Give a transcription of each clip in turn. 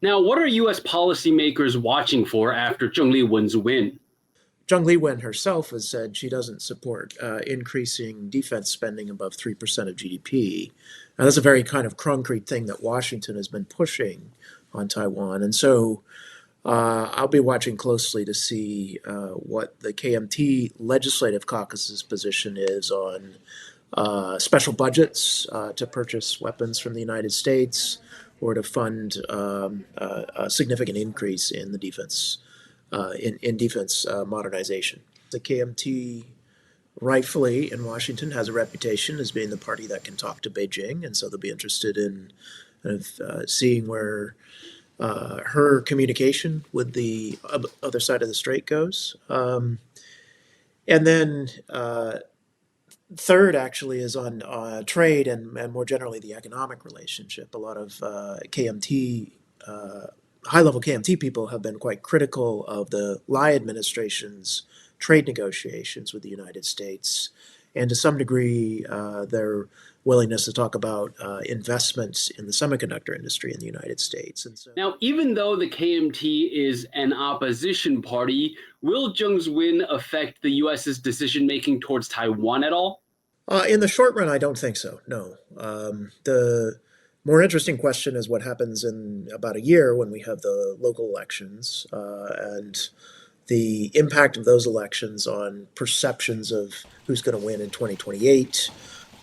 Now, what are U.S. policymakers watching for after Cheng Li-wun's win? Cheng Li-wun herself has said she doesn't support increasing defense spending above 3% of GDP. And that's a very kind of concrete thing that Washington has been pushing on Taiwan. And so I'll be watching closely to see what the KMT Legislative Caucus's position is on special budgets to purchase weapons from the United States or to fund a significant increase in the defense in defense modernization. The KMT, rightfully in Washington, has a reputation as being the party that can talk to Beijing, and so they'll be interested in seeing where her communication with the other side of the strait goes. And then third, actually, is on trade and more generally the economic relationship. A lot of KMT high-level KMT people have been quite critical of the Lai administration's trade negotiations with the United States, and to some degree, their willingness to talk about investments in the semiconductor industry in the United States. And so, Now, even though the KMT is an opposition party, will Zheng's win affect the U.S.'s decision making towards Taiwan at all? in the short run, I don't think so. No. The more interesting question is what happens in about a year when we have the local elections and the impact of those elections on perceptions of who's going to win in 2028.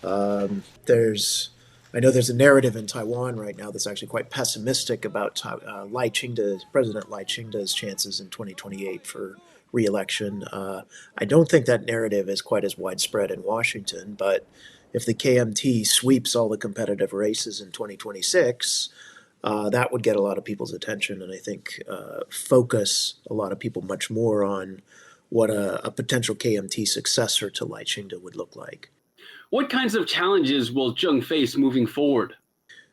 I know there's a narrative in Taiwan right now that's actually quite pessimistic about President Lai Ching-te's chances in 2028 for re-election. I don't think that narrative is quite as widespread in Washington, but if the KMT sweeps all the competitive races in 2026, that would get a lot of people's attention, and I think focus a lot of people much more on what a potential KMT successor to Lai Ching-te would look like. What kinds of challenges will Zheng face moving forward?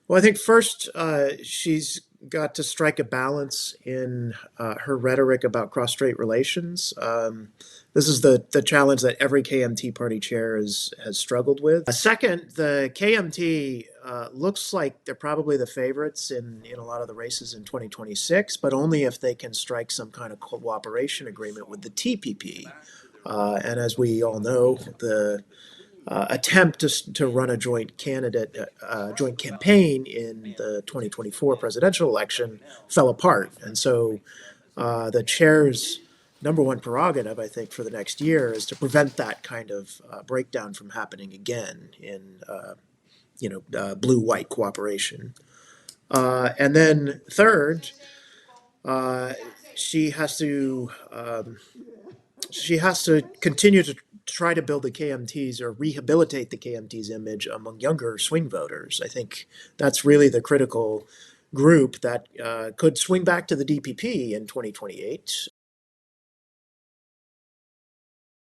Well, I think first she's got to strike a balance in her rhetoric about cross-strait relations. This is the challenge that every KMT party chair has struggled with. Second, the KMT looks like they're probably the favorites in a lot of the races in 2026, but only if they can strike some kind of cooperation agreement with the TPP. And as we all know, the attempt to run a joint joint campaign in the 2024 presidential election fell apart. And so the chair's number one prerogative, I think, for the next year is to prevent that kind of breakdown from happening again in, blue-white cooperation. And then third, uh, she has to she has to continue to try to build the KMT's or rehabilitate the KMT's image among younger swing voters. I think that's really the critical group that could swing back to the DPP in 2028.